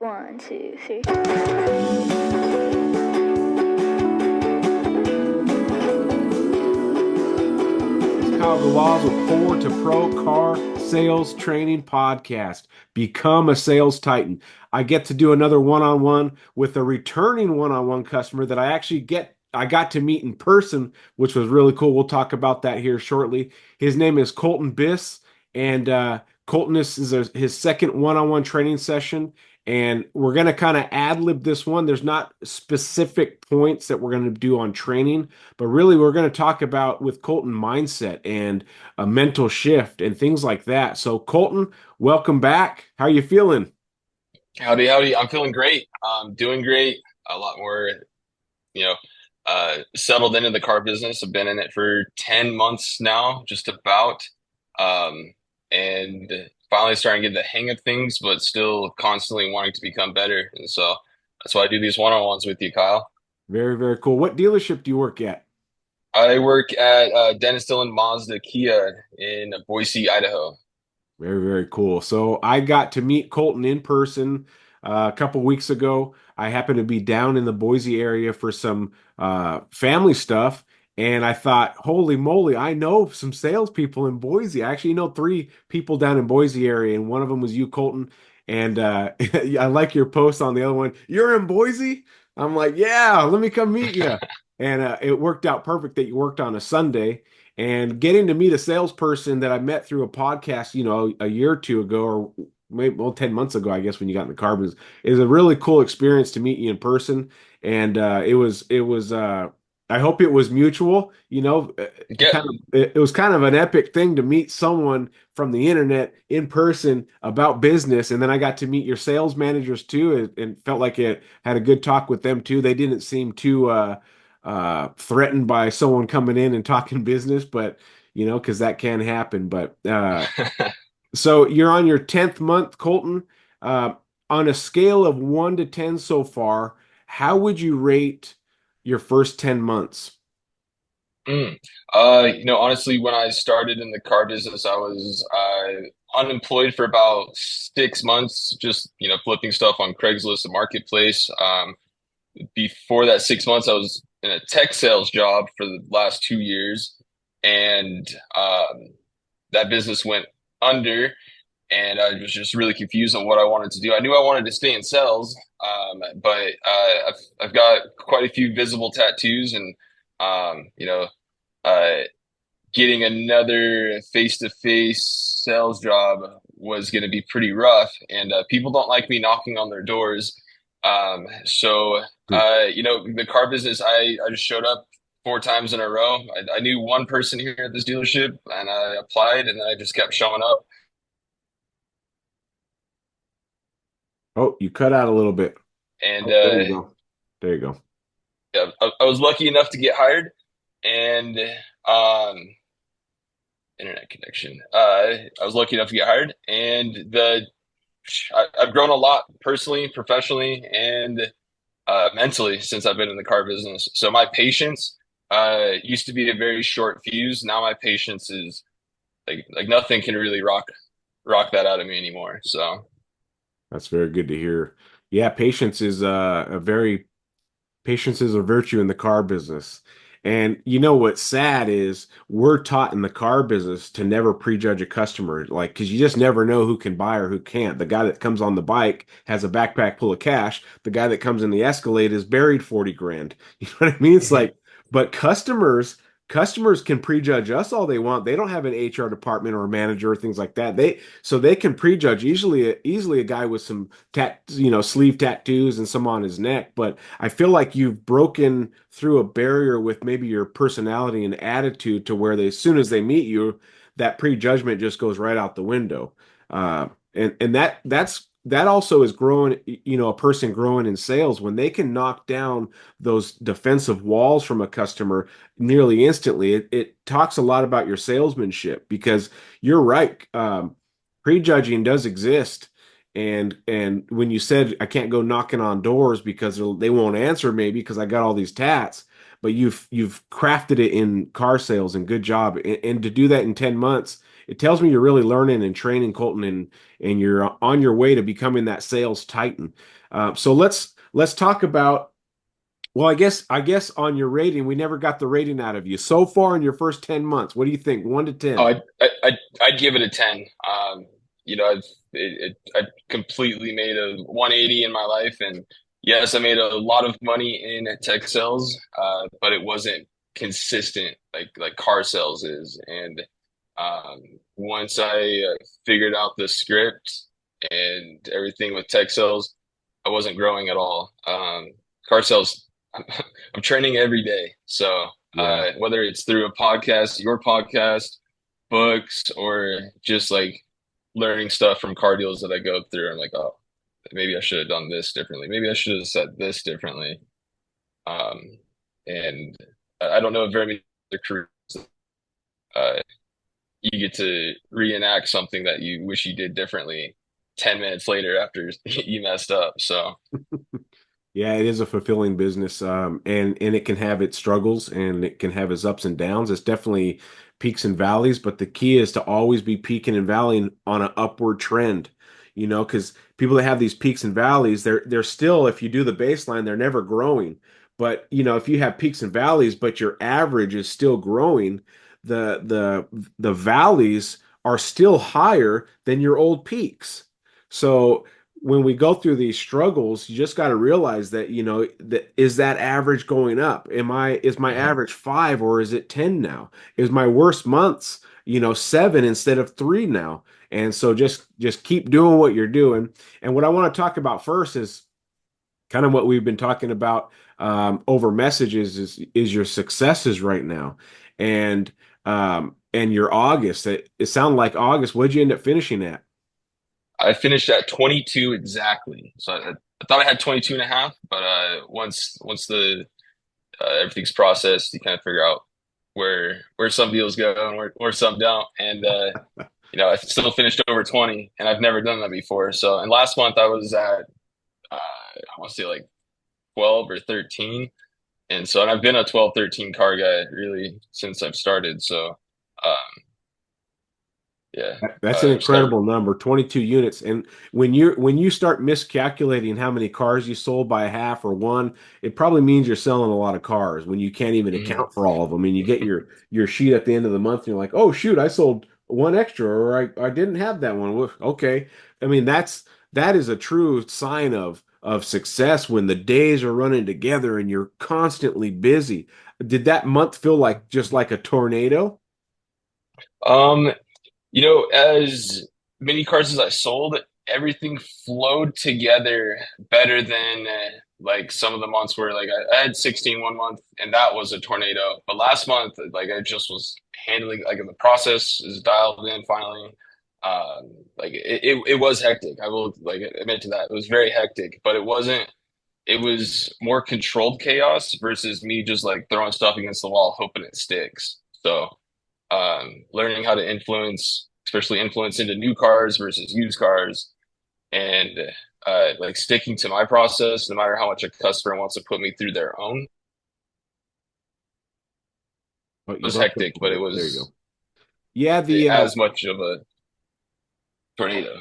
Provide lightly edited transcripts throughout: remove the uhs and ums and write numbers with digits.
One, two, three. Kyle Galaz with Poor2Pro Car Sales Training Podcast. Become a sales titan. I get to do another one-on-one with a returning one-on-one customer that I got to meet in person, which was really cool. We'll talk about that here shortly. His name is Colton Biss, and Colton, this is his second one-on-one training session. And we're going to kind of ad lib this one. There's not specific points that we're going to do on training, but really we're going to talk about with Colton mindset and a mental shift and things like that. So Colton, welcome back. How are you feeling? Howdy, howdy. I'm feeling great. Doing great. A lot more, you know, settled into the car business. I've been in it for 10 months now, just about. Um, and finally starting to get the hang of things, but still constantly wanting to become better. And so that's why I do these one-on-ones with you, Kyle. Very, very cool. What dealership do you work at? I work at Dennis Dillon Mazda Kia in Boise, Idaho. Very, very cool. So I got to meet Colton in person a couple weeks ago. I happened to be down in the Boise area for some family stuff, and I thought, holy moly, I know some salespeople in Boise. I actually know three people down in Boise area, and one of them was you, Colton. And I like your post on the other one. You're in Boise? I'm like, yeah, let me come meet you. And it worked out perfect that you worked on a Sunday. And getting to meet a salesperson that I met through a podcast, a year or two ago, or maybe 10 months ago, I guess, when you got in the car business, is a really cool experience to meet you in person. And I hope it was mutual, Yeah. it was kind of an epic thing to meet someone from the internet in person about business. And then I got to meet your sales managers too, and felt like it had a good talk with them too. They didn't seem too, threatened by someone coming in and talking business, but because that can happen. But so you're on your 10th month, Colton. Uh, on a scale of 1 to 10 so far, how would you rate your first 10 months? Mm. Honestly, when I started in the car business, I was unemployed for about 6 months, just flipping stuff on Craigslist, the marketplace. Before that 6 months, I was in a tech sales job for the last 2 years, and that business went under, and I was just really confused on what I wanted to do. I knew I wanted to stay in sales, but I've got quite a few visible tattoos, and um, you know uh, getting another face-to-face sales job was going to be pretty rough, and people don't like me knocking on their doors. The car business, I just showed up 4 times in a row. I knew one person here at this dealership, and I applied, and then I just kept showing up. Oh, you cut out a little bit. And Oh, there you go. There you go. yeah, I was lucky enough to get hired, and um, internet connection. I was lucky enough to get hired, and I've grown a lot personally, professionally, and mentally since I've been in the car business. So my patience used to be a very short fuse. Now my patience is like nothing can really rock that out of me anymore. So That's very good to hear. Yeah, patience is a virtue in the car business. And what's sad is we're taught in the car business to never prejudge a customer, like, because you just never know who can buy or who can't. The guy that comes on the bike has a backpack full of cash. The guy that comes in the Escalade is buried 40 grand. You know what I mean? It's mhm. like, but customers can prejudge us all they want. They don't have an HR department or a manager or things like that. They can prejudge easily a guy with some sleeve tattoos and some on his neck. But I feel like you've broken through a barrier with maybe your personality and attitude to where as soon as they meet you, that prejudgment just goes right out the window. And that also is growing, a person growing in sales when they can knock down those defensive walls from a customer nearly instantly. It talks a lot about your salesmanship because you're right. Prejudging does exist. And when you said I can't go knocking on doors because they won't answer maybe because I got all these tats, but you've crafted it in car sales and good job. And to do that in 10 months it tells me you're really learning and training, Colton, and you're on your way to becoming that sales titan. So let's talk about. Well, I guess on your rating, we never got the rating out of you so far in your first 10 months. What do you think? 1 to 10? Oh, I'd give it a 10. I completely made a 180 in my life, and yes, I made a lot of money in tech sales, but it wasn't consistent like car sales is. And once I figured out the script and everything with tech sales, I wasn't growing at all. Car sales, I'm training every day, so Yeah. whether it's through a podcast, your podcast, books, or just like learning stuff from car deals that I go through. I'm like, oh, maybe I should have done this differently. Maybe I should have said this differently. Um, and I don't know if very many other careers, uh, you get to reenact something that you wish you did differently 10 minutes later after you messed up. So, Yeah, it is a fulfilling business, and it can have its struggles and it can have its ups and downs. It's definitely peaks and valleys, but the key is to always be peaking and valleying on an upward trend. Because people that have these peaks and valleys, they're still, if you do the baseline, they're never growing. But if you have peaks and valleys, but your average is still growing, the valleys are still higher than your old peaks. So when we go through these struggles, you just got to realize that, that is that average going up? Is my mhm. average 5 or is it 10 now? Is my worst months, 7 instead of 3 now? And so just keep doing what you're doing. And what I want to talk about first is kind of what we've been talking about over messages is your successes right now. And your August. It sounded like August. What'd you end up finishing at? I finished at 22 exactly. So I thought I had 22 and a half, but once the everything's processed, you kind of figure out where some deals go and where some don't. And I still finished over 20, and I've never done that before. So, and last month I was at I want to say like 12 or 13. And I've been a 12, 13 car guy really since I've started. So, um, yeah, That's an just got incredible number, 22 units. And when you start miscalculating how many cars you sold by a half or one, it probably means you're selling a lot of cars when you can't even mhm. account for all of them. And you get your sheet at the end of the month and you're like, "Oh shoot, I sold one extra or I didn't have that one." Well, okay. I mean, that is a true sign of success when the days are running together and you're constantly busy. Did that month feel like just like a tornado? Um, as many cars as I sold, everything flowed together better than like some of the months where like I had 16 month, and that was a tornado. But last month, like I just was handling like the process is dialed in finally. Like it was hectic. I will like admit to that. It was very hectic, but it wasn't. It was more controlled chaos versus me just like throwing stuff against the wall, hoping it sticks. So learning how to influence, especially influence into new cars versus used cars, and like sticking to my process, no matter how much a customer wants to put me through their own. Oh, It you was broke up hectic, a but it bit. There you was go. Yeah, as much of a tornado.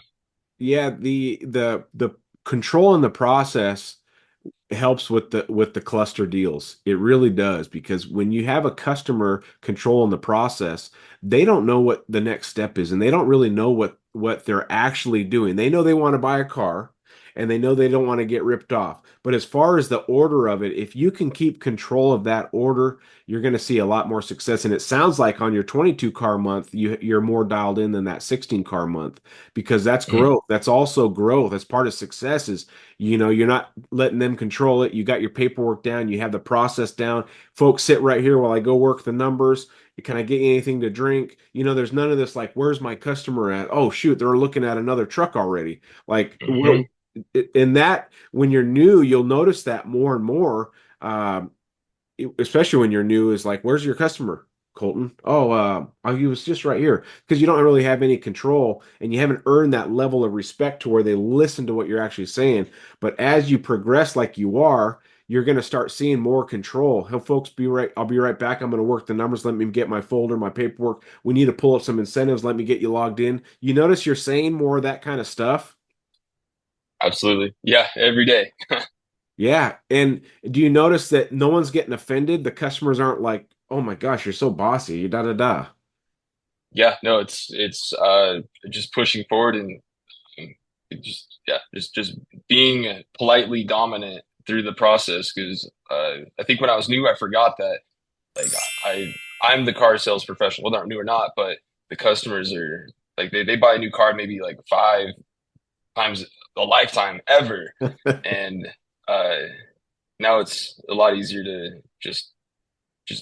the control in the process helps with the cluster deals. It really does because when you have a customer controlling the process, they don't know what the next step is and they don't really know what they're actually doing. They know they want to buy a car and they know they don't want to get ripped off. But as far as the order of it, if you can keep control of that order, you're going to see a lot more success. And it sounds like on your 22 car month, you're more dialed in than that 16 car month because that's Mhm. growth. That's also growth. That's part of success is you're not letting them control it. You got your paperwork down, you have the process down. Folks, sit right here while I go work the numbers. Can I get you anything to drink? There's none of this like, where's my customer at? Oh, shoot, they're looking at another truck already. Like, Mhm. in that, when you're new, you'll notice that more and more. Um, Especially when you're new, is like, where's your customer, Colton? Oh, he was just right here because you don't really have any control and you haven't earned that level of respect to where they listen to what you're actually saying. But as you progress like you are, you're going to start seeing more control. Hey, folks, I'll be right back. I'm going to work the numbers. Let me get my folder, my paperwork. We need to pull up some incentives. Let me get you logged in. You notice you're saying more of that kind of stuff? Absolutely. Yeah, every day. Yeah. And do you notice that no one's getting offended? The customers aren't like, oh my gosh, you're so bossy, da da da. Yeah, no, it's just pushing forward and just yeah, just being politely dominant through the process because I think when I was new, I forgot that like I'm the car sales professional, whether I'm new or not, but the customers are like they buy a new car maybe like 5 times a lifetime ever. And uh now it's a lot easier to just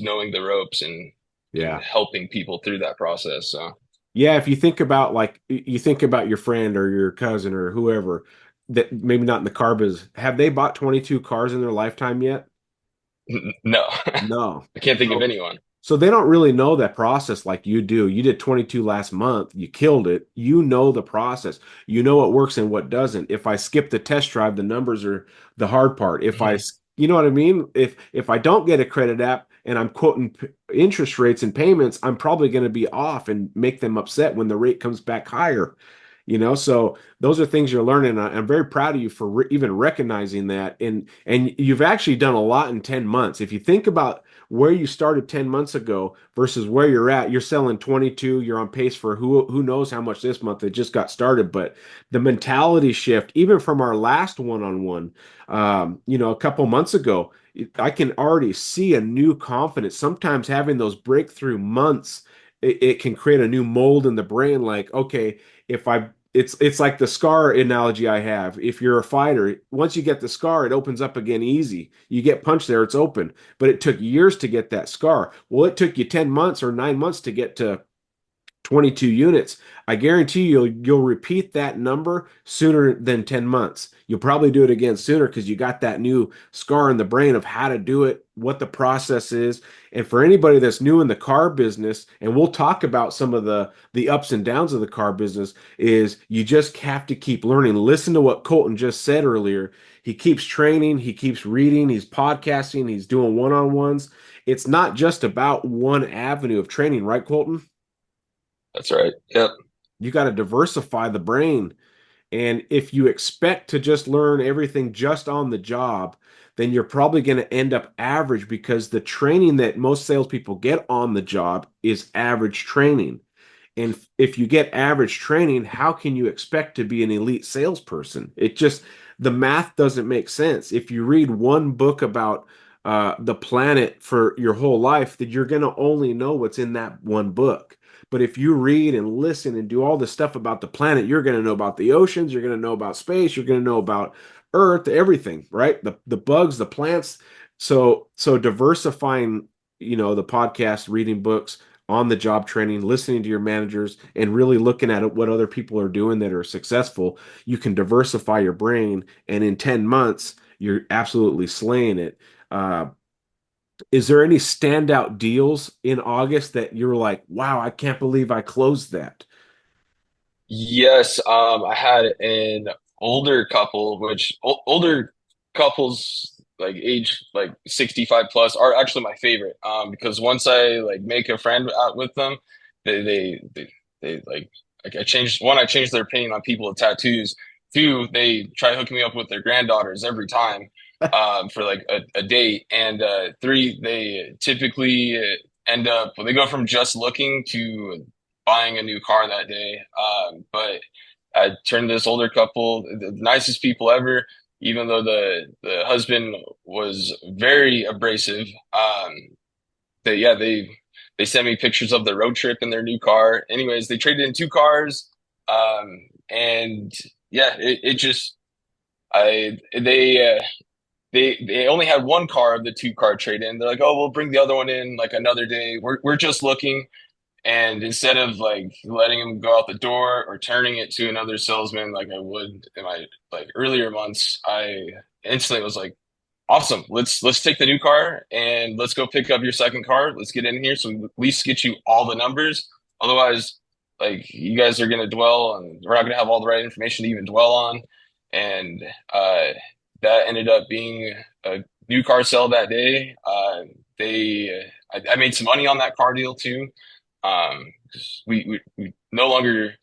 knowing the ropes and Yeah. helping people through that process. So Yeah, if you think about like you think about your friend or your cousin or whoever that maybe not in the car business, have they bought 22 cars in their lifetime yet? no, No. I can't think of So anyone. so they don't really know that process like you do. You did 22 last month, you killed it. You know the process. You know what works and what doesn't. If I skip the test drive, the numbers are the hard part. Mhm. You know what I mean? If I don't get a credit app and I'm quoting interest rates and payments, I'm probably going to be off and make them upset when the rate comes back higher. So those are things you're learning. I'm very proud of you for even recognizing that. And you've actually done a lot in 10 months. If you think about where you started 10 months ago versus where you're at, you're selling 22, you're on pace for who knows how much this month. It just got started, but the mentality shift, even from our last one-on-one, a couple months ago, I can already see a new confidence. Sometimes having those breakthrough months, it can create a new mold in the brain. Like, okay, if I it's like the scar analogy I have. If you're a fighter, once you get the scar, it opens up again easy. You get punched there, it's open. But it took years to get that scar. Well, it took you 10 months or 9 months to get to 22 units. I guarantee you'll repeat that number sooner than 10 months. You'll probably do it again sooner because you got that new scar in the brain of how to do it, what the process is. And for anybody that's new in the car business, and we'll talk about some of the ups and downs of the car business, is you just have to keep learning. Listen to what Colton just said earlier. He keeps training, he keeps reading, he's podcasting, he's doing one-on-ones. It's not just about one avenue of training, right, Colton? That's right. Yep. You got to diversify the brain. And if you expect to just learn everything just on the job, then you're probably going to end up average because the training that most salespeople get on the job is average training. And if you get average training, how can you expect to be an elite salesperson? The math doesn't make sense. If you read one book about the planet for your whole life, then you're going to only know what's in that one book. But if you read and listen and do all the stuff about the planet, you're going to know about the oceans, you're going to know about space, you're going to know about Earth, everything, right? The bugs, the plants. So diversifying, the podcast, reading books, on the job training, listening to your managers, and really looking at what other people are doing that are successful, you can diversify your brain. And in 10 months, you're absolutely slaying it. Uh, is there any standout deals in August that you're like, wow, I can't believe I closed that? Yes, I had an older couple, which older couples like age like 65 plus are actually my favorite. Because once I like make a friend out with them, they like I changed their opinion on people with tattoos. Two, they try hooking me up with their granddaughters every time, for like a date. And three, they typically end up they go from just looking to buying a new car that day. But I turned this older couple, the nicest people ever, even though the husband was very abrasive. They sent me pictures of the road trip in their new car. Anyways, they traded in two cars. And yeah, it just I they only had one car of the two car trade in. They're like, oh, we'll bring the other one in like another day. We're just looking. And instead of like letting him go out the door or turning it to another salesman like I would in my like earlier months, I instantly was like, awesome, let's take the new car and let's go pick up your second car. Let's get in here so we at least get you all the numbers. Otherwise, like you guys are gonna dwell and we're not gonna have all the right information to even dwell on. And that ended up being a new car sell that day. I made some money on that car deal too. 'Cause we no longer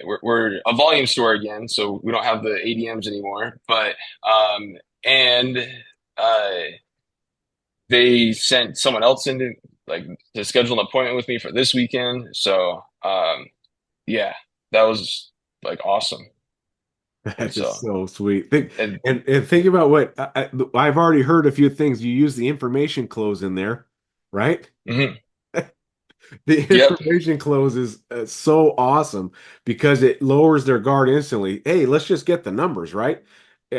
we're a volume store again, so we don't have the ADMs anymore. But and uh, they sent someone else in to like to schedule an appointment with me for this weekend. So yeah, that was like awesome. And That is so so sweet. Think and and think about what I've already heard a few things. You use the information close in there, right? mhm. The Yep. information close is so awesome because it lowers their guard instantly. Hey, let's just get the numbers, right?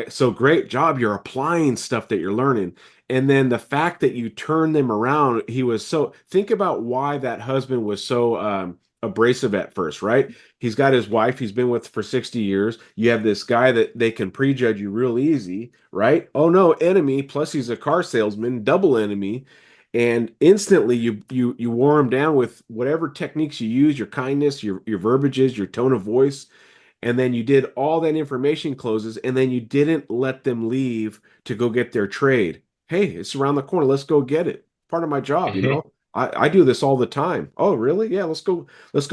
So great job. You're applying stuff that you're learning. And then the fact that you turn them around, he was so, think about why that husband was so abrasive at first, right? He's got his wife he's been with for 60 years. You have this guy that they can prejudge you real easy, right? Oh no, enemy. Plus he's a car salesman, double enemy, and instantly you wore them down with whatever techniques you use, your kindness, your verbiages, your tone of voice, and then you did all that information closes, and then you didn't let them leave to go get their trade. Hey, it's around the corner, let's go get it. Part of my job, you Hmm. know. I do this all the time. Oh, really? Yeah, let's go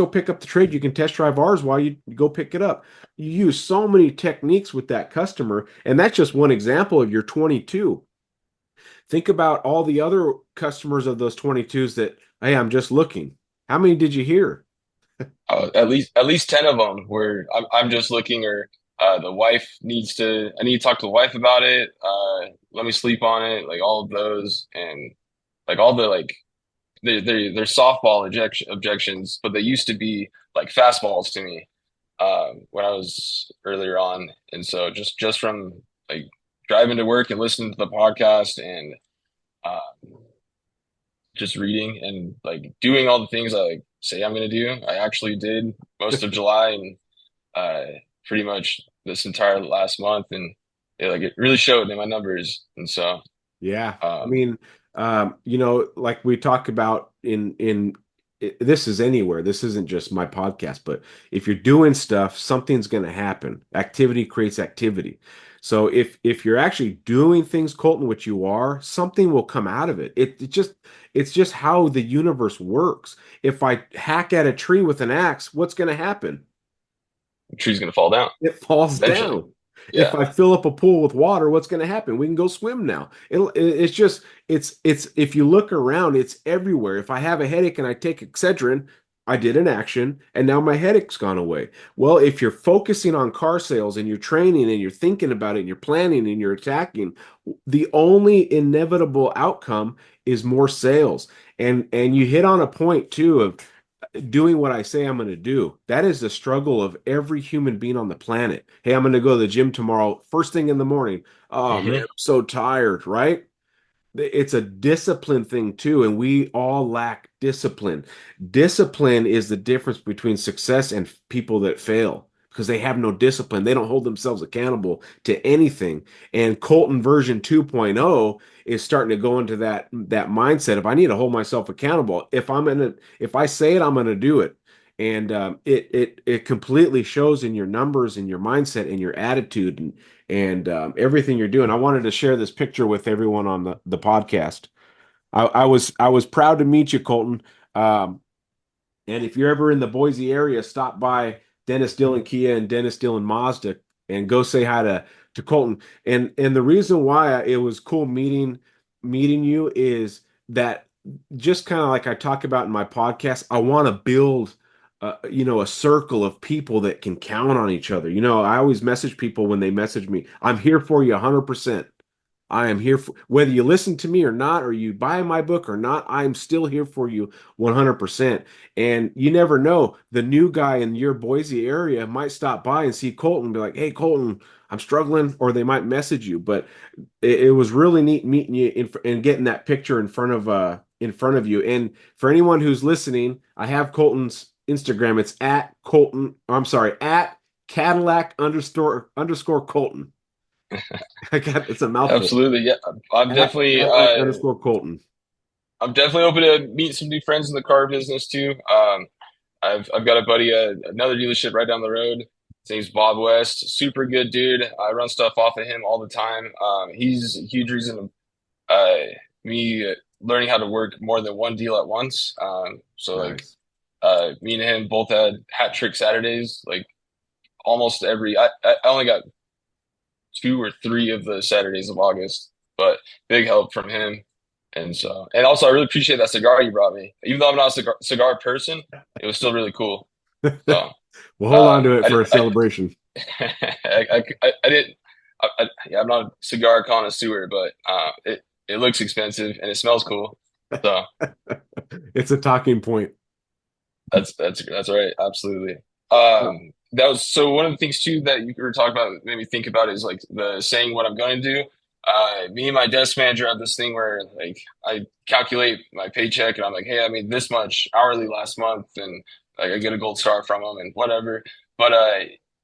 pick up the trade. You can test drive ours while you go pick it up. You use so many techniques with that customer, and that's just one example of your 22. Think about all the other customers of those 22s that, hey, I'm just looking. How many did you hear? At least 10 of them where I'm just looking or the wife needs to I need to talk to the wife about it. Let me sleep on it, like all of those and like all the like they're softball objections, but they used to be like fastballs to me when I was earlier on. And so just from like driving to work and listening to the podcast and uh, just reading and like doing all the things I like say I'm gonna do, I actually did most of July and uh, pretty much this entire last month, and it really showed in my numbers. And so Yeah. I um, mean, like we talk about this is anywhere. This isn't just my podcast, but if you're doing stuff, something's going to happen. Activity creates activity. So if you're actually doing things, Colton, which you are, something will come out of it. It's just how the universe works. If I hack at a tree with an axe, what's going to happen? the tree's gonna fall down It falls eventually. down. If Yeah. I fill up a pool with water, what's going to happen? We can go swim now. It's just it's if you look around, it's everywhere. If I have a headache and I take Excedrin, I did an action and now my headache's gone away. Well, if you're focusing on car sales and you're training and you're thinking about it and you're planning and you're attacking, the only inevitable outcome is more sales. And you hit on a point too of doing what I say I'm going to do. That is the struggle of every human being on the planet. Hey, I'm going to go to the gym tomorrow, first thing in the morning. Oh man, Hmm. I'm so tired, right? It's a discipline thing too, and we all lack discipline. Discipline is the difference between success and people that fail because they have no discipline. They don't hold themselves accountable to anything. And Colton version 2.0 is starting to go into that mindset of I need to hold myself accountable. If I say it, I'm gonna do it. And it completely shows in your numbers and your mindset and your attitude and everything you're doing. I wanted to share this picture with everyone on the podcast. I was proud to meet you, Colton. Um, and if you're ever in the Boise area, stop by Dennis Dillon Kia and Dennis Dillon Mazda and go say hi to Colton. And the reason why it was cool meeting you is that just kind of like I talk about in my podcast, I want to build a circle of people that can count on each other. I always message people when they message me, I'm here for you 100%. I am here for whether you listen to me or not, or you buy my book or not, I'm still here for you 100%. And you never know, the new guy in your Boise area might stop by and see Colton and be like, hey, Colton, I'm struggling, or they might message you. But it was really neat meeting you and getting that picture in front of you. And for anyone who's listening, I have Colton's Instagram. It's at Colton, I'm sorry, at Cadillac underscore Colton. It's a mouthful. Absolutely. Yeah. I'm At definitely Cadillac underscore Colton. I'm definitely open to meet some new friends in the car business too. I've got a buddy, another dealership right down the road. His name's Bob West. Super good dude. I run stuff off of him all the time. He's a huge reason of me learning how to work more than one deal at once. So like Nice. me and him both had hat trick Saturdays. Like almost every. I only got 2 or 3 of the Saturdays of August, but big help from him. And also I really appreciate that cigar you brought me. Even though I'm not a cigar person, it was still really cool. So We'll hold on to it I, for a I, celebration. I didn't. Yeah, I'm not a cigar connoisseur, but it looks expensive and it smells cool. So It's a talking point. that's right. Absolutely. That was so one of the things too that you were talking about made me think about is like the saying what I'm going to do. Me and my desk manager have this thing where like I calculate my paycheck and I'm like, hey, I made this much hourly last month and like I get a gold star from him and whatever. But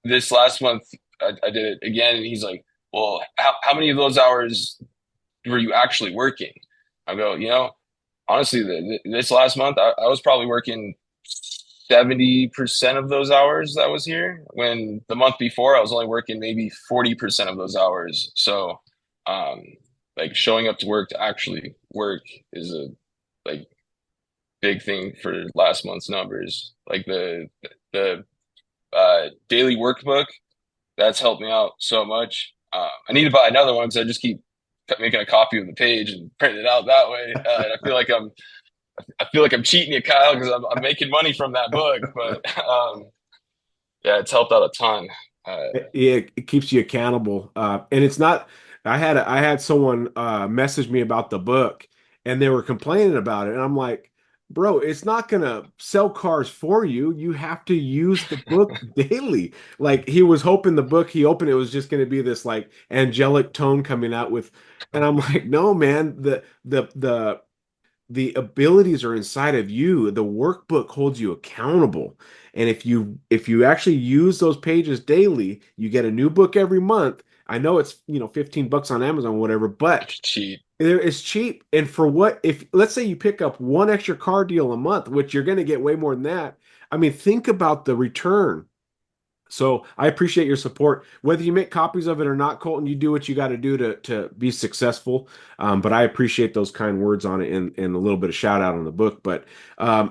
this last month I did it again and he's like, well, how many of those hours were you actually working? I go, honestly, this last month I was probably working 70% of those hours that was here. When the month before I was only working maybe 40% of those hours. So, um, like showing up to work to actually work is a like big thing for last month's numbers. Like the daily workbook that's helped me out so much. I need to buy another one because I just keep making a copy of the page and print it out that way. And I feel like I'm cheating you, Kyle, because I'm making money from that book. But yeah, it's helped out a ton. Yeah, it keeps you accountable. And it's not, I had someone message me about the book and they were complaining about it. And I'm like, bro, it's not gonna sell cars for you. You have to use the book daily. Like he was hoping the book he opened it was just gonna be this like angelic tone coming out with, and I'm like, no, man, the abilities are inside of you. The workbook holds you accountable. And if you actually use those pages daily, you get a new book every month. I know it's, 15 bucks on Amazon, whatever, but Cheat. it's cheap. And for what, if let's say you pick up one extra car deal a month, which you're going to get way more than that. I mean, think about the return. So I appreciate your support. Whether you make copies of it or not, Colton, you do what you got to do to be successful. But I appreciate those kind words on it and a little bit of shout out on the book. But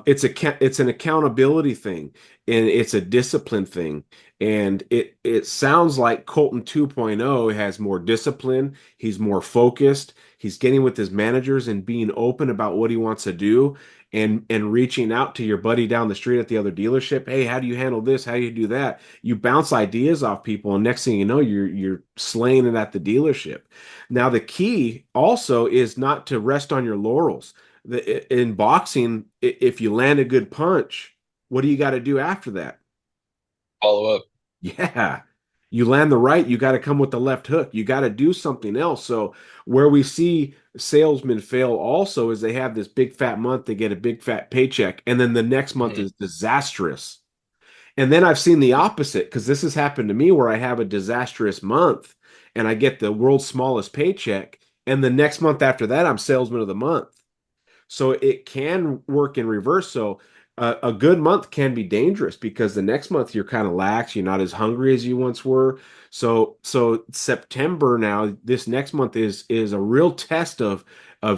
it's an accountability thing and it's a discipline thing. And it sounds like Colton 2.0 has more discipline. He's more focused. He's getting with his managers and being open about what he wants to do and reaching out to your buddy down the street at the other dealership. Hey, how do you handle this? How do you do that? You bounce ideas off people, and next thing you know, you're slaying it at the dealership. Now, the key also is not to rest on your laurels. In boxing, if you land a good punch, what do you got to do after that? Follow up. Yeah. You land the right, you got to come with the left hook. You got to do something else. So, where we see salesmen fail also is they have this big fat month, they get a big fat paycheck, and then the next month Mhm. is disastrous. And then I've seen the opposite because this has happened to me where I have a disastrous month and I get the world's smallest paycheck. And the next month after that, I'm salesman of the month. So it can work in reverse. So a good month can be dangerous because the next month you're kind of lax, you're not as hungry as you once were. So September now, this next month is a real test of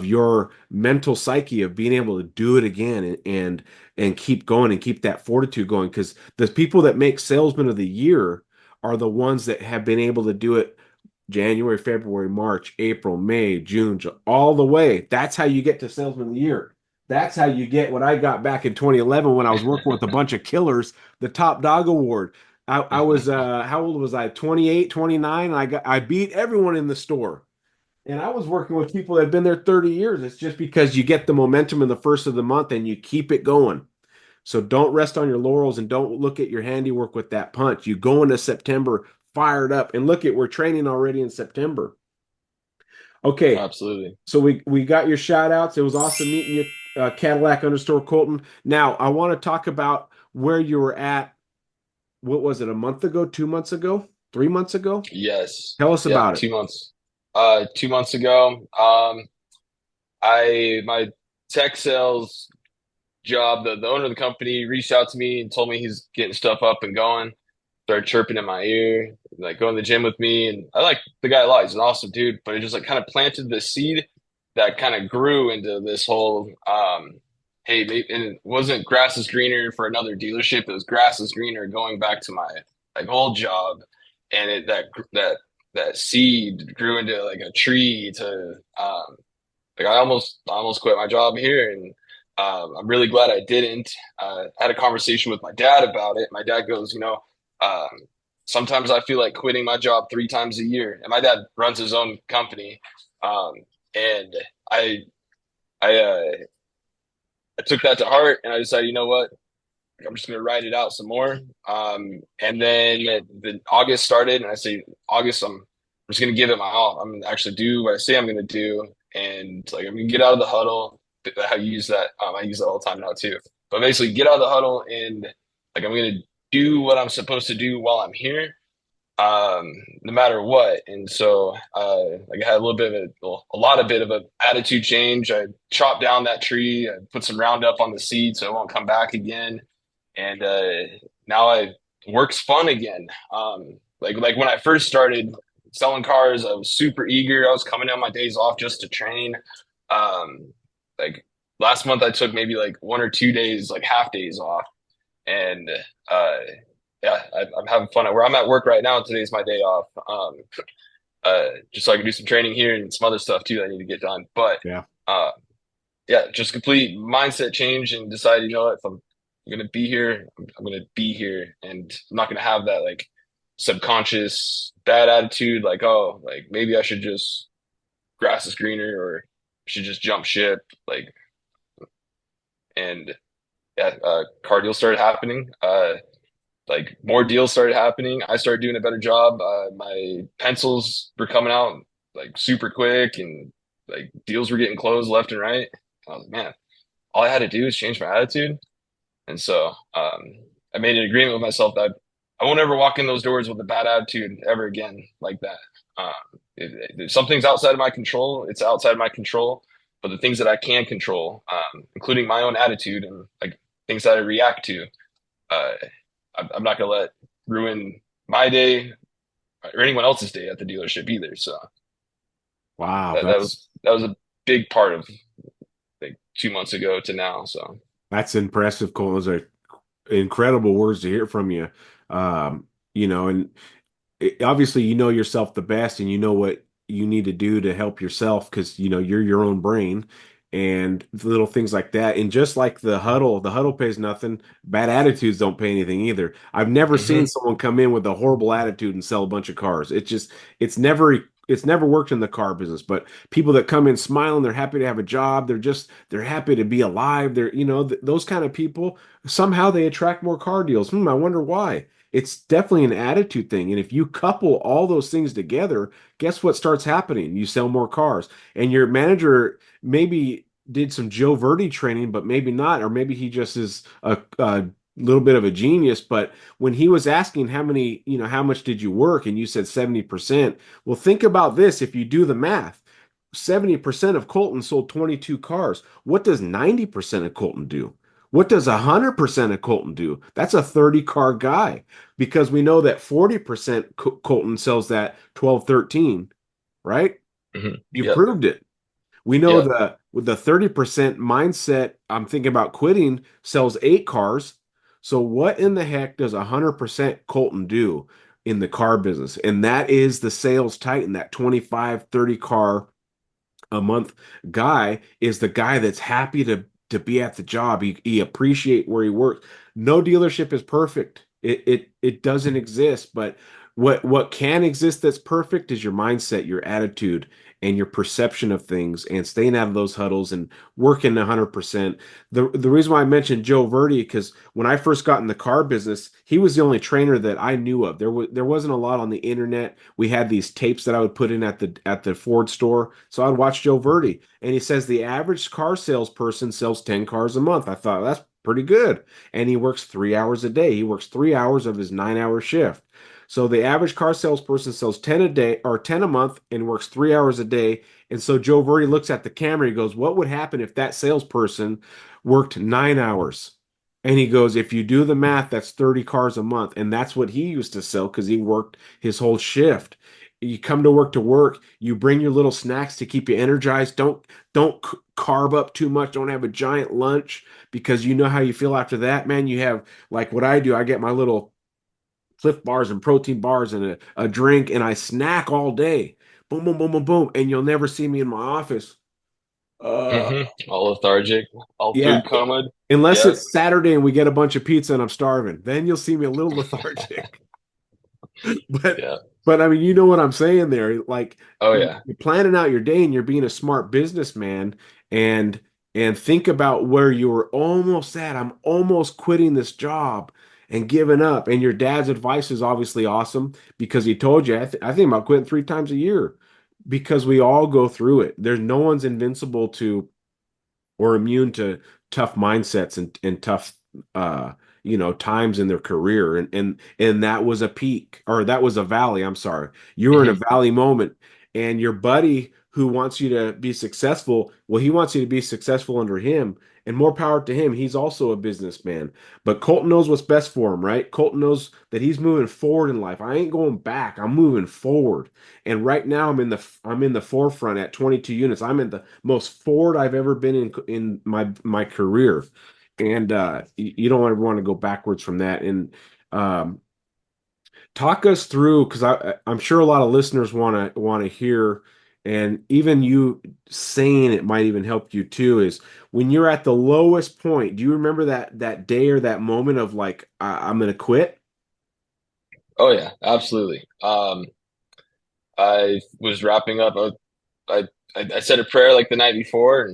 your mental psyche of being able to do it again and keep going and keep that fortitude going. Because the people that make salesman of the year are the ones that have been able to do it January, February, March, April, May, June, all the way. That's how you get to Salesman of the Year. That's how you get what I got back in 2011 when I was working with a bunch of killers, the Top Dog Award. I was how old was I? 28, 29, and I beat everyone in the store. And I was working with people that had been there 30 years. It's just because you get the momentum in the first of the month and you keep it going. So don't rest on your laurels and don't look at your handiwork with that punch. You go into September fired up and look at we're training already in September. Okay, Absolutely. so we got your shout outs. It was awesome meeting you, Cadillac underscore Colton. Now I want to talk about where you were at. What was it, a month ago, 2 months ago, 3 months ago? Yes. Tell us Yeah. about it. 2 months. 2 months ago, I my tech sales job, the owner of the company reached out to me and told me he's getting stuff up and going. started chirping in my ear, like going to the gym with me. And I like the guy a lot. He's an awesome dude, but it just like kind of planted the seed that kind of grew into this whole, hey, and it wasn't grass is greener for another dealership. It was grass is greener going back to my like old job. And that seed grew into like a tree to, like I almost quit my job here, and I'm really glad I didn't. I had a conversation with my dad about it. My dad goes, um, sometimes I feel like quitting my job 3 times a year. And my dad runs his own company, um, and I I I took that to heart, and I decided, you know what, I'm just going to write it out some more. And then the August started, and I say August, I'm just going to give it my all. I'm going to actually do what I say I'm going to do, and like I'm going to get out of the huddle. I use that. I use that all the time now too. But basically, get out of the huddle, and like I'm going to do what I'm supposed to do while I'm here, no matter what. And so, like I had a little bit of a lot of bit of an attitude change. I chopped down that tree, I put some Roundup on the seed so it won't come back again, and now I work's fun again. Like when I first started selling cars, I was super eager. I was coming on my days off just to train. Like last month, I took maybe like 1 or 2 days, like half days off, and uh, yeah, I'm having fun at where I'm at work right now. Today's my day off. Just so I can do some training here and some other stuff too that I need to get done. But Yeah. uh, yeah, just complete mindset change and decide, if I'm gonna be here, I'm gonna be here, and I'm not gonna have that like subconscious bad attitude, like, oh, like maybe I should just grass is greener or should just jump ship, like. And yeah, car deals started happening. Like more deals started happening. I started doing a better job. My pencils were coming out like super quick, and like deals were getting closed left and right. I was like, man, all I had to do is change my attitude. And so I made an agreement with myself that I won't ever walk in those doors with a bad attitude ever again like that. If something's outside of my control, it's outside of my control. But the things that I can control, including my own attitude and like things that I react to, uh, I'm not going to let ruin my day or anyone else's day at the dealership either. So Wow, that was a big part of like 2 months ago to now. So. that's impressive, Cole. Those are incredible words to hear from you. And obviously you know yourself the best and you know what you need to do to help yourself because you're your own brain and little things like that. And just like the huddle pays nothing. Bad attitudes don't pay anything either. I've never seen Hmm. someone come in with a horrible attitude and sell a bunch of cars. It's never worked in the car business, but people that come in smiling, they're happy to have a job. They're happy to be alive. Those kind of people, somehow they attract more car deals. I wonder why. It's definitely an attitude thing. And if you couple all those things together, guess what starts happening? You sell more cars. And your manager maybe did some Joe Verdi training, but maybe not. Or maybe he just is a little bit of a genius. But when he was asking how much did you work? And you said 70%. Well, think about this. If you do the math, 70% of Colton sold 22 cars. What does 90% of Colton do? What does 100% of Colton do? That's a 30 car guy because we know that 40% Colton sells that 12, 13, right? Hmm. You Yep. proved it. We know Yep. the with the 30% mindset, I'm thinking about quitting, sells 8 cars. So what in the heck does 100% Colton do in the car business? And that is the sales titan, that 25, 30 car a month guy is the guy that's happy to be at the job. He appreciate where he works. No dealership is perfect. It doesn't exist, but what can exist that's perfect is your mindset, your attitude, and your perception of things, and staying out of those huddles and working 100%. The reason why I mentioned Joe Verdi because when I first got in the car business, he was the only trainer that I knew of. There wasn't a lot on the internet. We had these tapes that I would put in at the Ford store. So I'd watch Joe Verdi, and he says the average car salesperson sells 10 cars a month. I thought that's pretty good. And he works 3 hours a day. He works 3 hours of his 9 hour shift. So the average car salesperson sells 10 a day or 10 a month and works 3 hours a day. And so Joe Verdi looks at the camera. He goes, "What would happen if that salesperson worked 9 hours?" And he goes, if you do the math, that's 30 cars a month. And that's what he used to sell because he worked his whole shift. You come to work, you bring your little snacks to keep you energized. Don't carb up too much. Don't have a giant lunch because you know how you feel after that, man. You have like what I do, I get my little Cliff bars and protein bars and a drink, and I snack all day. Boom, boom, boom, boom, boom. And you'll never see me in my office. Uh, All lethargic, all yeah, food coma. unless Yep. it's Saturday and we get a bunch of pizza and I'm starving, then you'll see me a little lethargic. But Yeah. I mean, you know what I'm saying there. Like Oh yeah. you're planning out your day and you're being a smart businessman and think about where you were almost at. I'm almost quitting this job and giving up. And your dad's advice is obviously awesome because he told you, I think about quitting 3 times a year because we all go through it. There's no one's invincible to or immune to tough mindsets and tough uh times in their career and that was a peak or that was a valley. I'm sorry, you were in a Mhm. valley moment, and your buddy who wants you to be successful, well, he wants you to be successful under him, and more power to him. He's also a businessman, but Colton knows what's best for him, right? Colton knows that he's moving forward in life. I ain't going back, I'm moving forward. And right now I'm in the forefront at 22 units. I'm in the most forward I've ever been in my career. And you don't ever want to go backwards from that. And um, talk us through because I'm sure a lot of listeners want to hear, and even you saying it might even help you too. Is when you're at the lowest point, do you remember that day or that moment of like I'm gonna quit? Oh yeah, absolutely. I was wrapping up. I, I said a prayer like the night before,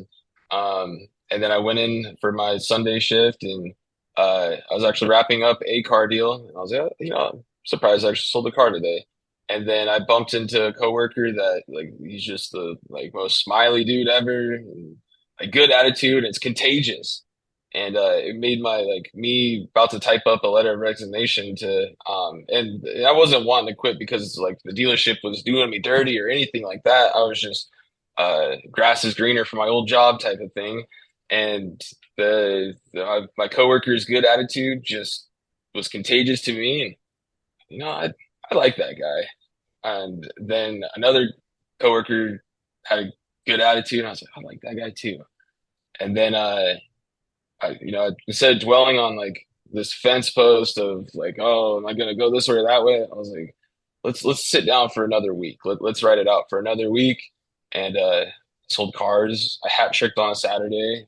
and then I went in for my Sunday shift, and I was actually wrapping up a car deal. And I was like, I'm surprised I actually sold a car today. And then I bumped into a coworker that like he's just the like most smiley dude ever, and, a good attitude. And it's contagious, and it made my like me about to type up a letter of resignation to and I wasn't wanting to quit because like the dealership was doing me dirty or anything like that. I was just grass is greener for my old job type of thing. And my coworker's good attitude just was contagious to me, and I like that guy. And then another coworker had a good attitude, and I was like, I like that guy too. And then instead of dwelling on like this fence post of like, oh, am I gonna go this way or that way? I was like, let's sit down for another week. Let's write it out for another week. And sold cars. I hat tricked on a Saturday.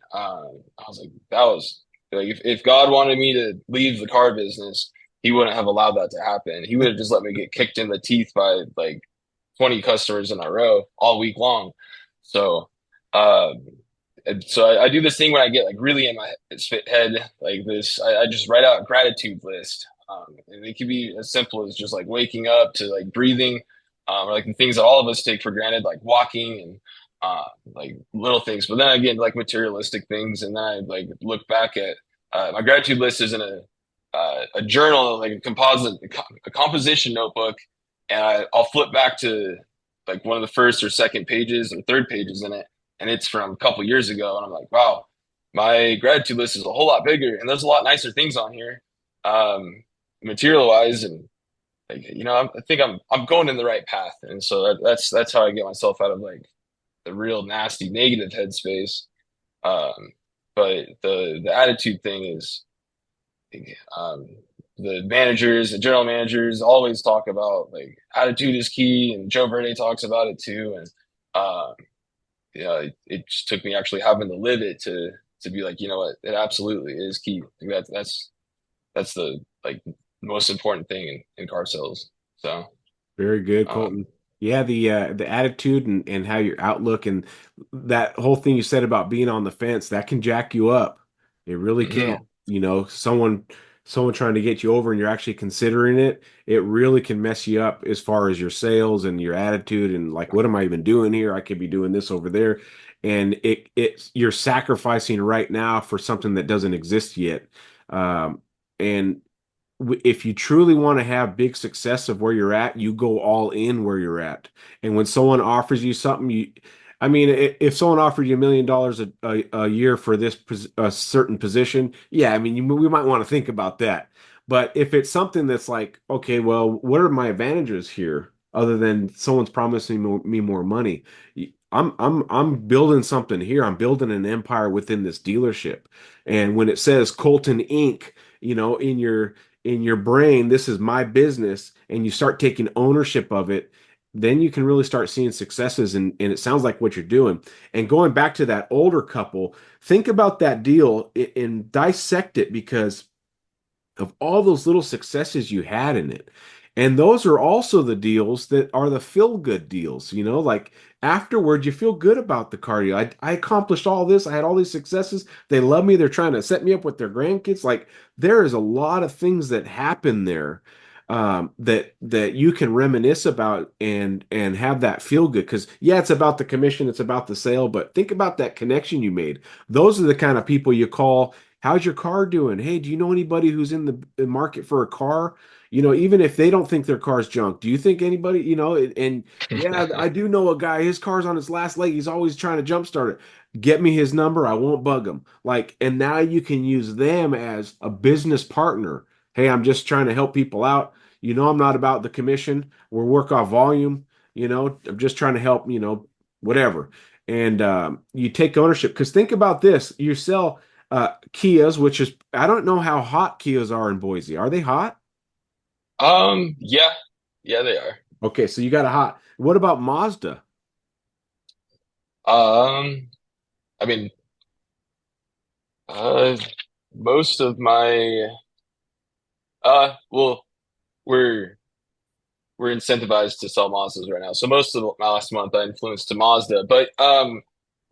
I was like, that was like if God wanted me to leave the car business, He wouldn't have allowed that to happen. He would have just let me get kicked in the teeth by like 20 customers in a row all week long. So. Um, and so I do this thing when I get like really in my head like this. I just write out a gratitude list, and it can be as simple as just like waking up to like breathing, or like the things that all of us take for granted, like walking and like little things. But then again, like materialistic things, and then I like look back at my gratitude list is in a journal, like a composition notebook, and I'll flip back to like one of the first or second pages or third pages in it, and it's from a couple years ago, and I'm like, wow, my gratitude list is a whole lot bigger, and there's a lot nicer things on here, material wise, and like I think I'm going in the right path, and so that's how I get myself out of like the real nasty negative headspace. Um, but the attitude thing is um, the managers and general managers always talk about like attitude is key, and Joe Verde talks about it too, and um, it just took me actually having to live it to be like, you know what, it absolutely is key. That's the like most important thing in car sales. So, Very good, um, Colton. Yeah, the attitude and how your outlook and that whole thing you said about being on the fence, that can jack you up. It really can. mhm, Someone trying to get you over and you're actually considering it, it really can mess you up as far as your sales and your attitude and like, what am I even doing here? I could be doing this over there. And it's you're sacrificing right now for something that doesn't exist yet. And if you truly want to have big success of where you're at, you go all in where you're at. And when someone offers you something, I mean, if someone offered you $1 million a year for this a certain position, yeah, I mean, we might want to think about that. But if it's something that's like, okay, well, what are my advantages here other than someone's promising me more money? I'm building something here. I'm building an empire within this dealership. And when it says Colton Inc., in your brain, this is my business, and you start taking ownership of it, then you can really start seeing successes, and it sounds like what you're doing. And going back to that older couple, think about that deal and dissect it because of all those little successes you had in it. And those are also the deals that are the feel good deals, like afterward, you feel good about the cardio. I accomplished all this. I had all these successes. They love me. They're trying to set me up with their grandkids. Like there is a lot of things that happen there that you can reminisce about and have that feel good. Because yeah, it's about the commission, it's about the sale, but think about that connection you made. Those are the kind of people you call. How's your car doing? Hey, do you know anybody who's in the market for a car? Even if they don't think their car's junk, do you think anybody, and yeah, I do know a guy, his car's on its last leg. He's always trying to jumpstart it. Get me his number. I won't bug him. Like, and now you can use them as a business partner. Hey, I'm just trying to help people out. I'm not about the commission. We're work off volume. I'm just trying to help, whatever. And you take ownership because think about this. You sell Kias, which is I don't know how hot Kias are in Boise. Are they hot? Yeah, yeah, they are. Okay, so you got a hot. What about Mazda? Um, I mean, uh, most of my, well, we're we're incentivized to sell Mazdas right now. So most of my last month I influenced to Mazda, but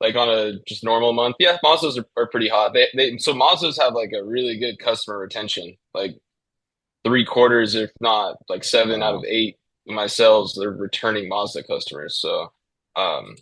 like on a just normal month, yeah, Mazdas are pretty hot. So Mazdas have like a really good customer retention, like three quarters, if not like seven out of Wow. eight of my sales, they're returning Mazda customers. So um,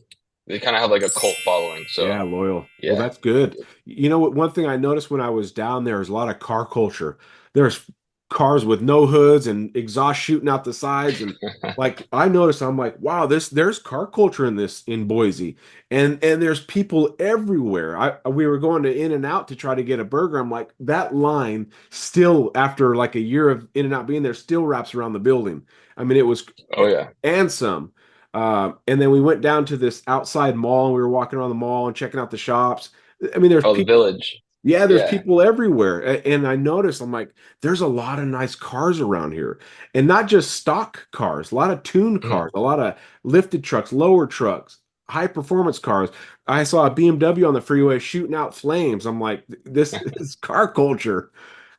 they kind of have like a cult following. So Yeah, loyal. Well, yeah. that's good. You know what? One thing I noticed when I was down there is a lot of car culture. There's cars with no hoods and exhaust shooting out the sides, and like I noticed, I'm like, wow, there's car culture in Boise, and there's people everywhere. We were going to In and Out to try to get a burger. I'm like, that line still after like a year of In and Out being there still wraps around the building. I mean, it was Oh yeah. and some. And then we went down to this outside mall and we were walking around the mall and checking out the shops. I mean, there's Oh, the people, Village. yeah, there's Yeah. people everywhere. And I noticed, I'm like, there's a lot of nice cars around here. And not just stock cars, a lot of tuned Mhm. cars, a lot of lifted trucks, lower trucks, high performance cars. I saw a BMW on the freeway shooting out flames. I'm like, this is car culture.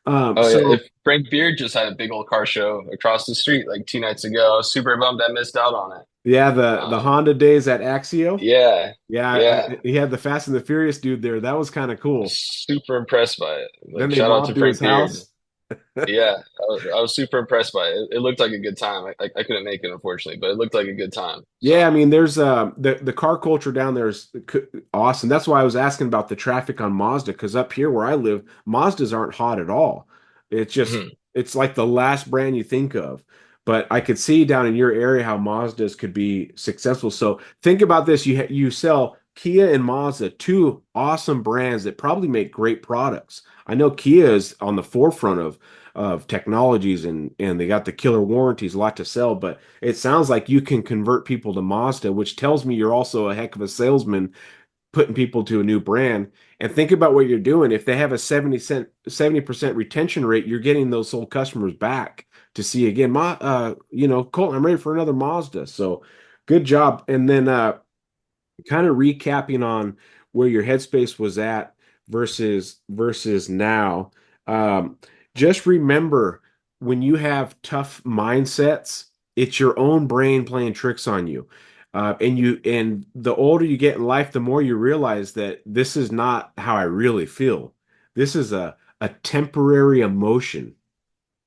Oh yeah. So If Frank Beard just had a big old car show across the street like 2 nights ago, I was super bummed I missed out on it. yeah, the Um, Honda days at Axio. yeah. Yeah, Yeah. he had the Fast and the Furious dude there. That was kind of I was cool. super impressed by it. Then Like they shout out to mobbed to his Frank Beard. house. Yeah, I was super impressed by it. It looked like a good time. I couldn't make it unfortunately, but it looked like a good time. So, Yeah, I mean, there's the car culture down there is awesome. That's why I was asking about the traffic on Mazda because up here where I live, Mazdas aren't hot at all. It's just mhm. it's like the last brand you think of. But I could see down in your area how Mazdas could be successful. So think about this: you sell Kia and Mazda, two awesome brands that probably make great products. I know Kia is on the forefront of technologies and they got the killer warranties, a lot to sell, but it sounds like you can convert people to Mazda, which tells me you're also a heck of a salesman putting people to a new brand. And think about what you're doing. If they have a 70% retention rate, you're getting those old customers back to see again. Colton, I'm ready for another Mazda. So good job. And then kind of recapping on where your headspace was at versus now. Um, just remember when you have tough mindsets, it's your own brain playing tricks on you. And the older you get in life, the more you realize that this is not how I really feel. This is a temporary emotion,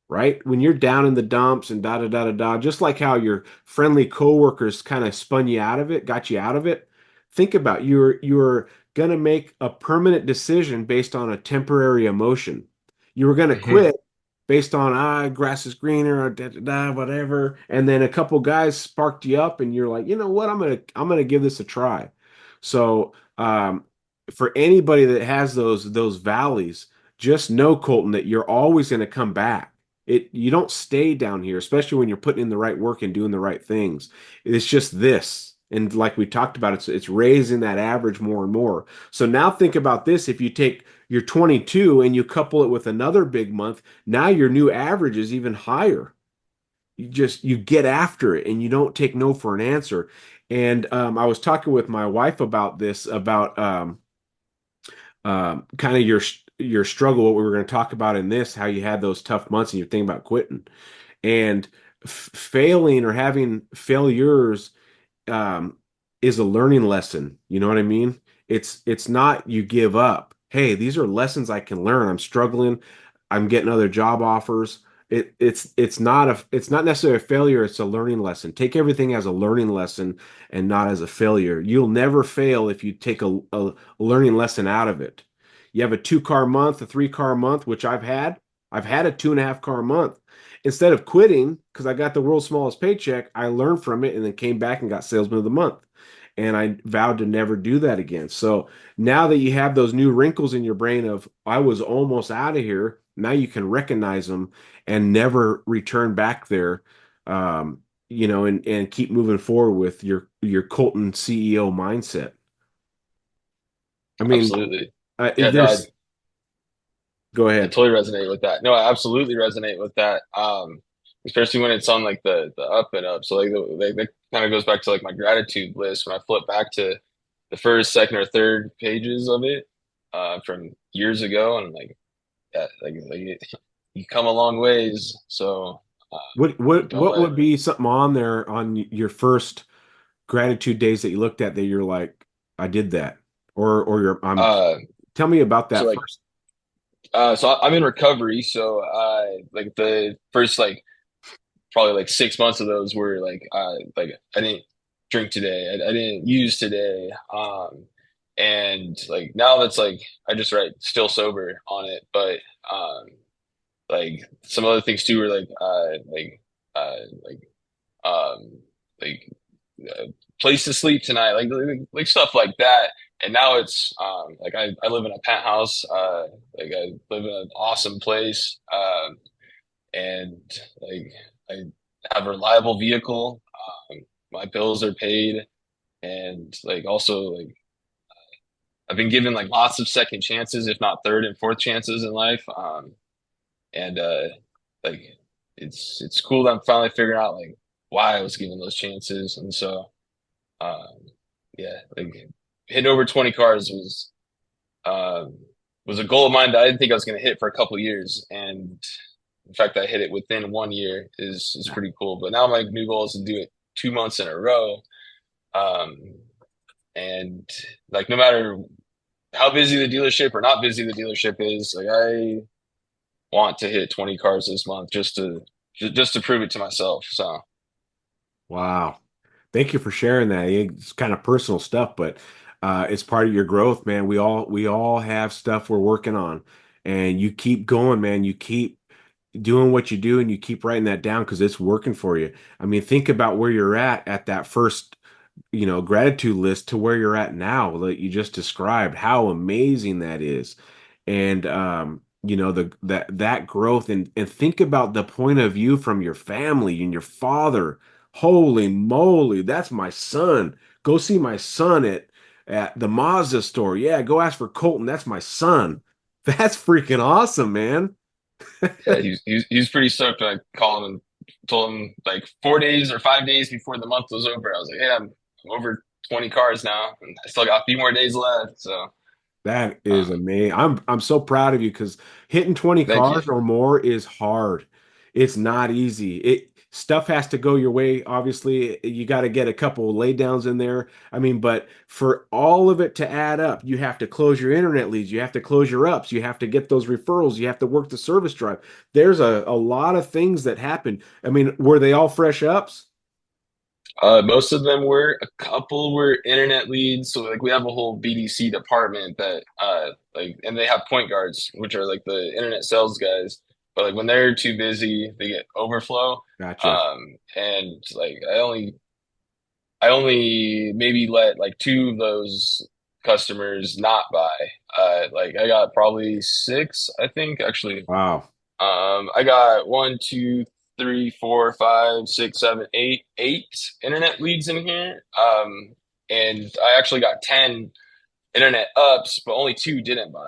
right? When you're down in the dumps and da da da da da, just like how your friendly coworkers kind of spun you out of it, got you out of it. Think about you're gonna make a permanent decision based on a temporary emotion. You were gonna Mhm. quit based on grass is greener or da da da whatever, and then a couple guys sparked you up, and you're like, you know what, I'm gonna give this a try. So for anybody that has those valleys, just know, Colton, that you're always going to come back. You don't stay down here, especially when you're putting in the right work and doing the right things. It's just this. And like we talked about, it's raising that average more and more. So now think about this. If you take your 22 and you couple it with another big month, now your new average is even higher. You get after it and you don't take no for an answer. And I was talking with my wife about this, about kind of your struggle, what we were going to talk about in this, how you had those tough months and you're thinking about quitting and failing or having failures um, is a learning lesson. You know what I mean? It's not you give up. Hey, these are lessons I can learn. I'm struggling. I'm getting other job offers. It's not necessarily a failure. It's a learning lesson. Take everything as a learning lesson and not as a failure. You'll never fail if you take a learning lesson out of it. You have a 2 car month, a 3 car month, which I've had. I've had a 2.5 car month. Instead of quitting, because I got the world's smallest paycheck, I learned from it and then came back and got salesman of the month. And I vowed to never do that again. So now that you have those new wrinkles in your brain of I was almost out of here, now you can recognize them and never return back there. And keep moving forward with your Colton CEO mindset. I mean, Absolutely. Yeah, no, there's go I ahead. totally resonate with that. No, I absolutely resonate with that. Especially when it's on like the up and up. So that kind of goes back to like my gratitude list when I flip back to the first, second, or third pages of it from years ago, and like yeah, you come a long ways. So What what don't what let would be something on there on your first gratitude days that you looked at that you're like, I did that, or you're I'm uh tell me about so that like first. I'm in recovery. So like the first like probably like 6 months of those were like I didn't drink today. I didn't use today. And like now that's like I just write still sober on it. But like some other things too were like um like uh, place to sleep tonight, like stuff like that. And now it's like I live in a penthouse. Like I live in an awesome place. And like I have a reliable vehicle. My bills are paid, and like also like I've been given like lots of second chances, if not third and fourth chances in life. And like it's cool that I'm finally figuring out like why I was given those chances. And so yeah, like hitting over 20 cars um, was a goal of mine that I didn't think I was going to hit for a couple of years, and the fact that I hit it within 1 year is pretty cool. But now my new goal is to do it 2 months in a row. Um, and like no matter how busy the dealership or not busy the dealership is, like I want to hit 20 cars this month just to prove it to myself. So Wow. Thank you for sharing that. It's kind of personal stuff, but it's part of your growth, man. We all have stuff we're working on, and you keep going, man. You keep doing what you do, and you keep writing that down because it's working for you. I mean, think about where you're at that first, gratitude list to where you're at now that you just described. How amazing that is, and that growth, and think about the point of view from your family and your father. Holy moly, that's my son. Go see my son at the Mazda store. Yeah, go ask for Colton. That's my son. That's freaking awesome, man. yeah, he was pretty stoked when I called him and told him like 4 days or 5 days before the month was over. I was like, "Hey, I'm over 20 cars now, and I still got a few more days left." So That is um, amazing. I'm so proud of you because hitting 20 thank you. cars or more is hard. It's not easy. It stuff has to go your way. Obviously, you got to get a couple of lay downs in there. I mean, but for all of it to add up, you have to close your internet leads, you have to close your ups, you have to get those referrals, you have to work the service drive. There's a lot of things that happen. I mean, were they all fresh ups? Most of them were. A couple were internet leads. So like we have a whole BDC department that like and they have point guards, which are like the internet sales guys. But like when they're too busy, they get overflow. Gotcha. And like I only I only maybe let like two of those customers not buy. Like I got probably six, I think, actually. Wow. I got one, two, three, four, five, six, seven, eight internet leads in here. And I actually got 10 internet ups, but only two didn't buy.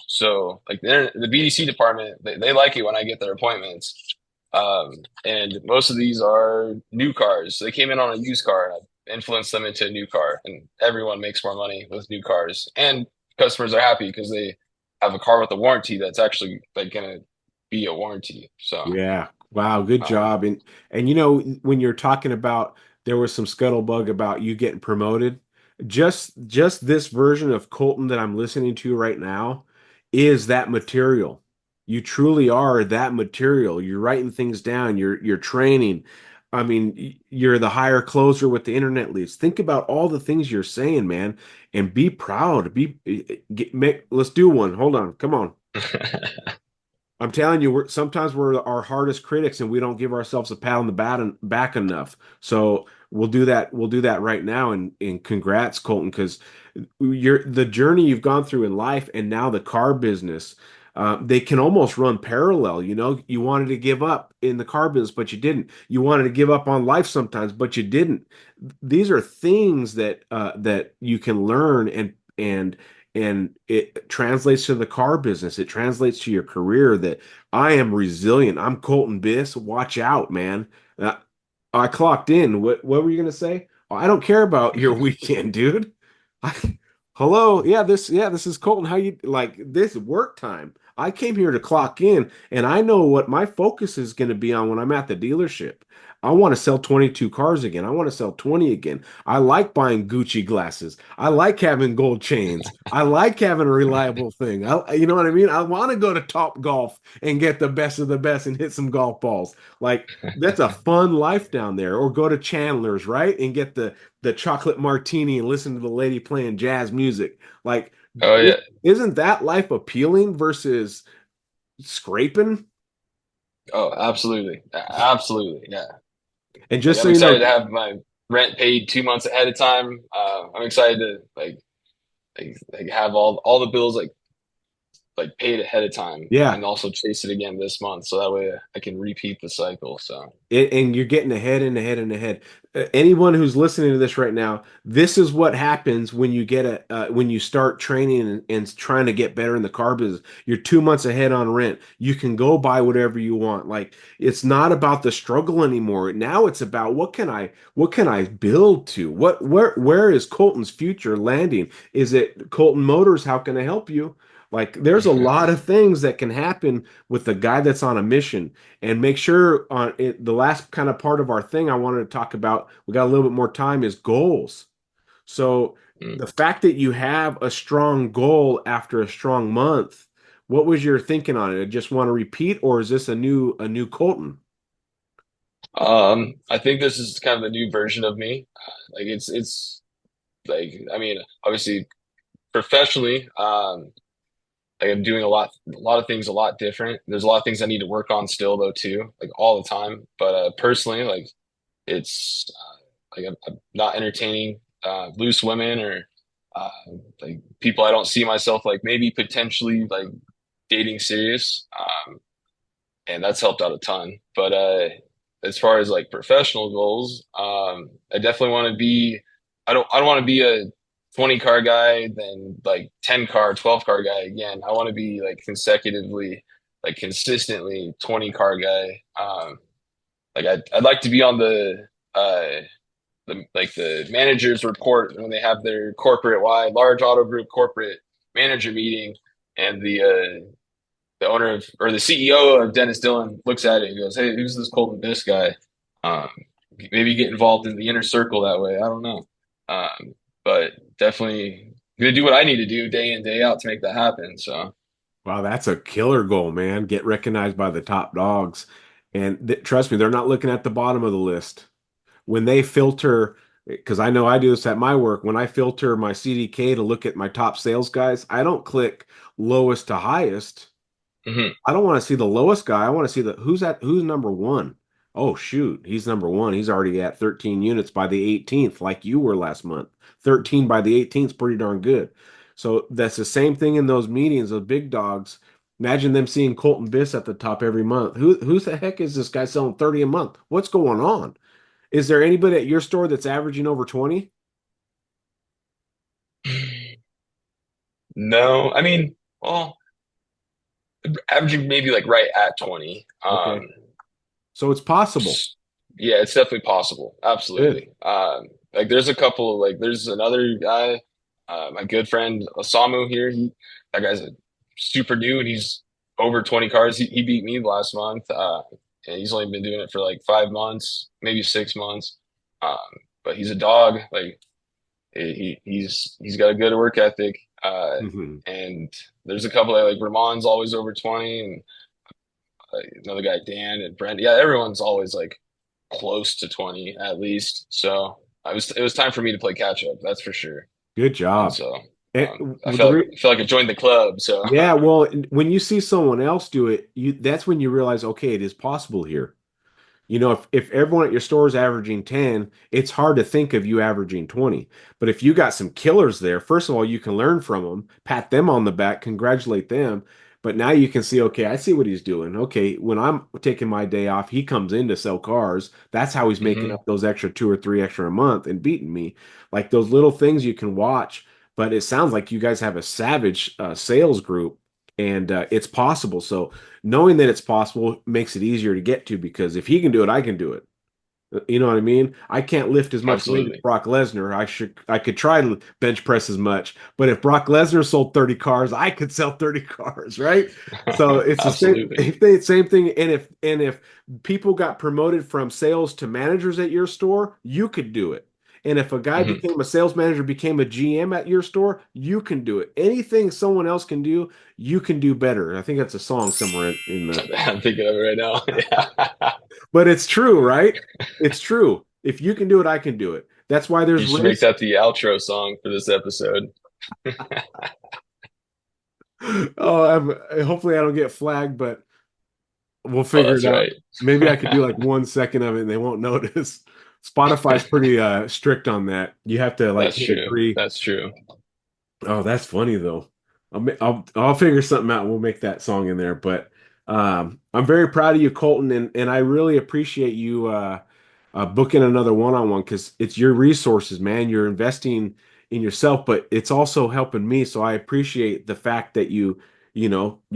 So like the BDC department, they like it when I get their appointments. And most of these are new cars. They came in on a used car and I influenced them into a new car. And everyone makes more money with new cars. And customers are happy because they have a car with a warranty that's actually like gonna be a warranty. So Yeah. Wow, good um, job. And you know, when you're talking about there was some scuttlebug about you getting promoted, just this version of Colton that I'm listening to right now is that material. You truly are that material. You're writing things down, you're training. I mean, you're the higher closer with the internet leads. Think about all the things you're saying, man, and be proud. Let's do one. Hold on. Come on. I'm telling you, sometimes we're our hardest critics and we don't give ourselves a pat on the back enough. So we'll do that. We'll do that right now. And congrats, Colton, because the journey you've gone through in life and now the car business, they can almost run parallel. You know, you wanted to give up in the car business, but you didn't. You wanted to give up on life sometimes, but you didn't. These are things that you can learn and it translates to the car business. It translates to your career that I am resilient. I'm Colton Biss. Watch out, man. Uh, I clocked in. What were you gonna say? Oh, I don't care about your weekend, dude. I, hello. Yeah, this is Colton. How you like this work time? I came here to clock in and I know what my focus is going to be on when I'm at the dealership. I want to sell 22 cars again. I want to sell 20 again. I like buying Gucci glasses. I like having gold chains. I like having a reliable thing. You know what I mean? I want to go to Top Golf and get the best of the best and hit some golf balls. Like that's a fun life down there. Or go to Chandler's, right? And get the chocolate martini and listen to the lady playing jazz music. Like, oh yeah. isn't that life appealing versus scraping? Oh, absolutely. Absolutely. Yeah. And Like just I'm so you excited to know, have my rent paid 2 months ahead of time. I'm excited to like have all the bills like paid ahead of time yeah, and also chase it again this month so that way I can repeat the cycle. So and you're getting ahead and ahead and ahead. Anyone who's listening to this right now, this is what happens when you get when you start training and trying to get better in the car business. You're 2 months ahead on rent. You can go buy whatever you want. Like it's not about the struggle anymore. Now it's about what can I build to? Where is Colton's future landing? Is it Colton Motors? How can I help you? Like there's a lot of things that can happen with the guy that's on a mission. And make sure on it, the last kind of part of our thing I wanted to talk about, we got a little bit more time, is goals. So mm. the fact that you have a strong goal after a strong month, what was your thinking on it? I just want to repeat, or is this a new Colton? I think this is kind of a new version of me. Like it's like I mean, obviously professionally, like I'm doing a lot of things a lot different. There's a lot of things I need to work on still though too, like all the time. But personally, like it's like I'm not entertaining loose women or uh, like people I don't see myself like maybe potentially like dating serious. And that's helped out a ton. But as far as like professional goals, I definitely want to be. I don't want to be a 20 car guy, then like 10 car, 12 car guy again. I want to be like consecutively, like consistently 20 car guy. Like I'd like to be on the like the managers report when they have their corporate wide large auto group corporate manager meeting, and the owner of or the CEO of Dennis Dillon looks at it and goes, "Hey, who's this Colton Biss guy?" Um, Maybe get involved in the inner circle that way. I don't know, but definitely gonna do what I need to do day in day out to make that happen. So, Wow, that's a killer goal, man. Get recognized by the top dogs. And trust me, they're not looking at the bottom of the list. When they filter, because I know I do this at my work, when I filter my CDK to look at my top sales guys, I don't click lowest to highest. mhm. I don't want to see the lowest guy. I want to see who's number one. Oh shoot, he's number one. He's already at 13 units by the 18th, like you were last month. 13 by the 18th is pretty darn good. So that's the same thing in those meetings, those big dogs. Imagine them seeing Colton Biss at the top every month. Who's the heck is this guy selling 30 a month? What's going on? Is there anybody at your store that's averaging over 20? No, I mean, well, averaging maybe like right at 20. Okay. So it's possible. Yeah, it's definitely possible. Good. Absolutely. Like there's a couple of like there's another guy, my good friend Osamu here. That guy's a super new and he's over 20 cars. He beat me last month. And he's only been doing it for like 5 months, maybe 6 months. Um, but he's a dog. Like he's got a good work ethic. Hmm. And there's a couple of like Ramon's always over 20 and another guy Dan and Brent. Yeah, everyone's always like close to 20 at least. So it was time for me to play catch up, that's for sure. Good And job. so Eh, I well, the re felt like I joined the club. So Yeah, well, when you see someone else do it, that's when you realize, okay, it is possible here. If everyone at your store is averaging 10, it's hard to think of you averaging 20. But if you got some killers there, first of all, you can learn from them, pat them on the back, congratulate them. But now you can see, okay, I see what he's doing. Okay, when I'm taking my day off, he comes in to sell cars. That's how he's making mhm, up those extra two or three extra a month and beating me. Like those little things you can watch. But it sounds like you guys have a savage sales group, and it's possible. So knowing that it's possible makes it easier to get to because if he can do it, I can do it. You know what I mean? I can't lift as much weight as absolutely. Brock Lesnar. I could try to bench press as much, but if Brock Lesnar sold 30 cars, I could sell 30 cars, right? So it's the Absolutely. same thing. And if people got promoted from sales to managers at your store, you could do it. And if a guy Mhm. became a sales manager, became a GM at your store, you can do it. Anything someone else can do, you can do better. I think that's a song somewhere in the I'm thinking of it right now. Yeah. but it's true, right? It's true. If you can do it, I can do it. That's why there's You should make race. that the outro song for this episode. Oh, hopefully I don't get flagged, but we'll Oh, figure it that's out. right. Maybe I could do like 1 second of it and they won't notice. Spotify's pretty strict on that. You have to like That's hit true. agree. That's true. Oh, that's funny though. I'll figure something out. We'll make that song in there. But I'm very proud of you, Colton, and I really appreciate you booking another one-on-one because it's your resources, man. You're investing in yourself, but it's also helping me. So I appreciate the fact that you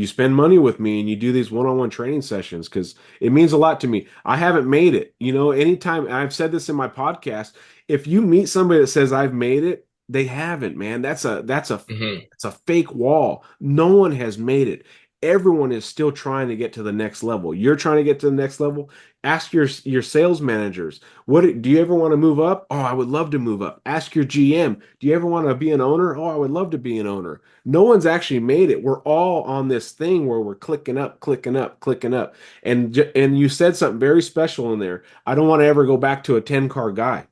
spend money with me and you do these one-on-one training sessions because it means a lot to me. I haven't made it. Anytime, and I've said this in my podcast, if you meet somebody that says I've made it, they haven't, man. Hmm. It's a fake wall. No one has made it. Everyone is still trying to get to the next level. You're trying to get to the next level. Ask your sales managers, what do you ever want to move up? Oh, I would love to move up. Ask your GM, do you ever want to be an owner? Oh, I would love to be an owner. No one's actually made it. We're all on this thing where we're clicking up, clicking up, clicking up. And you said something very special in there. I don't want to ever go back to a 10 car guy.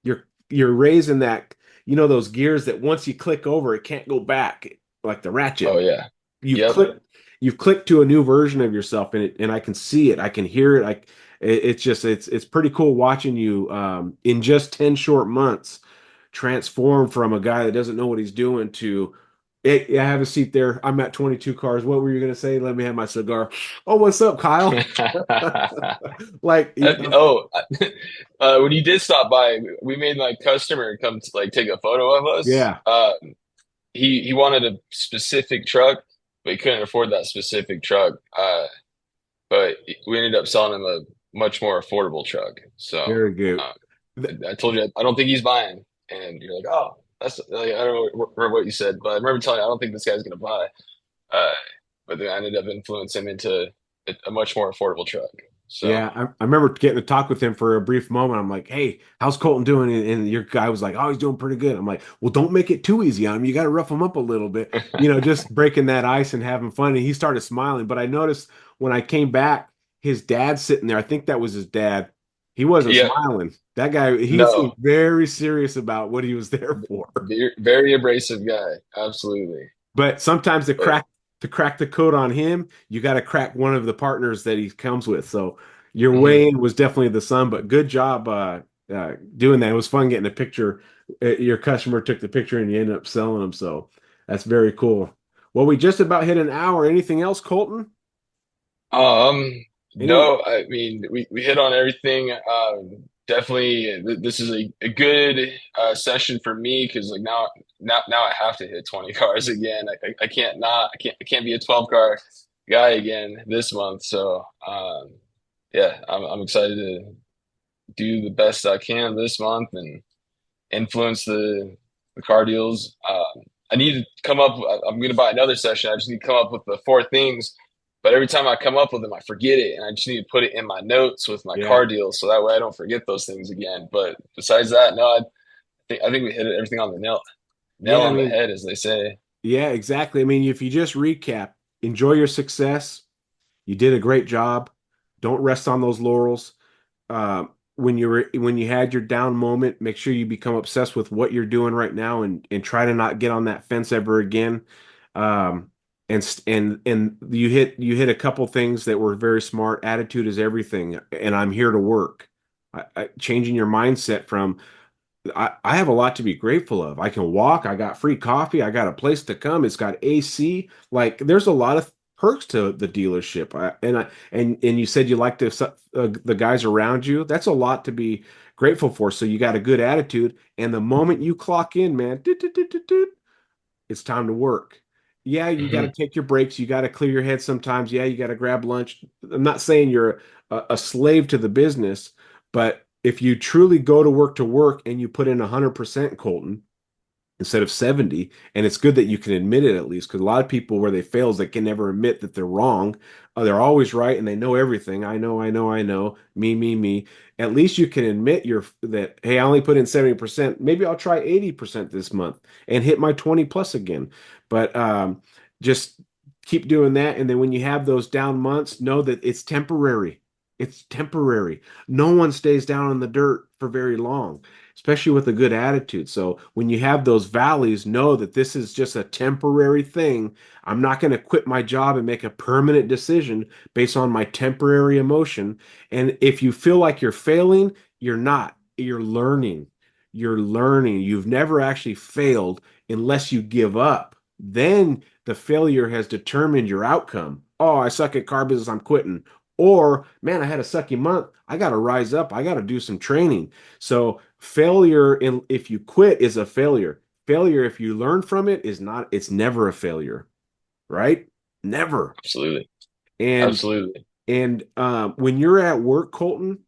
You're raising that, those gears that once you click over, it can't go back, like the Oh ratchet. yeah. You've Yep. clicked, you've clicked to a new version of yourself, and I can see it, I can hear it. It's pretty cool watching you in just 10 short months transform from a guy that doesn't know what he's doing to I have a seat there. I'm at 22 cars. What were you gonna say? Let me have my cigar. Oh, what's up, Kyle? Like, Oh, when you did stop by, we made like customer come to like take a photo of us. yeah. He wanted a specific truck, but he couldn't afford that specific truck. But we ended up selling him a much more affordable truck. So Very good. uh, I told you I don't think he's buying, and you're like, oh, that's like, I don't remember what you said, but I remember telling you I don't think this guy's gonna buy. Uh, but then I ended up influencing him into a much more affordable truck. So. Yeah, I remember getting to talk with him for a brief moment. I'm like, "Hey, how's Colton doing?" And your guy was like, "Oh, he's doing pretty good." I'm like, "Well, don't make it too easy on him. You got to rough him up a little bit, just breaking that ice and having fun." And he started smiling. But I noticed when I came back, his dad's sitting there. I think that was his dad. He wasn't Yeah, smiling. That guy, he seemed no, very serious about what he was there for. very abrasive guy. Absolutely. But sometimes to But crack the code on him, you got to crack one of the partners that he comes with. So. Your Hmm. weigh-in was definitely the sun, but good job doing that. It was fun getting a picture. Your customer took the picture and you ended up selling them. So that's very cool. Well, we just about hit an hour. Anything else, Colton? Any? No, I mean we hit on everything. Definitely, this is a good session for me because like now I have to hit 20 cars again. I can't not I can't be a 12 car guy again this month. So yeah, I'm excited to do the best I can this month and influence the car deals. I need to come up. I'm going to buy another session. I just need to come up with the four things. But every time I come up with them, I forget it, and I just need to put it in my notes with my Yeah. car deals, so that way I don't forget those things again. But besides that, no, I think we hit everything on the nail Yeah, I on the mean, head, as they say. yeah, exactly. I mean, if you just recap, enjoy your success. You did a great job. Don't rest on those laurels. When you had your down moment, make sure you become obsessed with what you're doing right now and try to not get on that fence ever again. Um, and you hit a couple things that were very smart. Attitude is everything, and I'm here to work. Changing your mindset from I have a lot to be grateful of. I can walk. I got free coffee. I got a place to come. It's got AC. Like there's a lot of perks to the dealership. And you said you like the guys around you. That's a lot to be grateful for. So you got a good attitude. And the moment you clock in, man, doot, doot, doot, doot, doot, it's time to work. Yeah, you got to Hmm. take your breaks. You got to clear your head sometimes. Yeah, you got to grab lunch. I'm not saying you're a slave to the business, but if you truly go to work and you put in 100%, Colton, instead of 70, and it's good that you can admit it at least, because a lot of people where they fail is they can never admit that they're wrong. They're always right and they know everything. I know, me. At least you can admit that, hey, I only put in 70%. Maybe I'll try 80% this month and hit my 20 plus again. But just keep doing that. And then when you have those down months, know that it's temporary. It's temporary. No one stays down in the dirt for very long, especially with a good attitude. So when you have those valleys, know that this is just a temporary thing. I'm not going to quit my job and make a permanent decision based on my temporary emotion. And if you feel like you're failing, you're not. You're learning. You're learning. You've never actually failed unless you give up. Then the failure has determined your outcome. Oh, I suck at car business, I'm quitting. Or, man, I had a sucky month. I got to rise up. I got to do some training. So failure if you quit is a failure. Failure if you learn from it is not, it's never a failure, right? Never. Absolutely, And absolutely. when you're at work, Colton,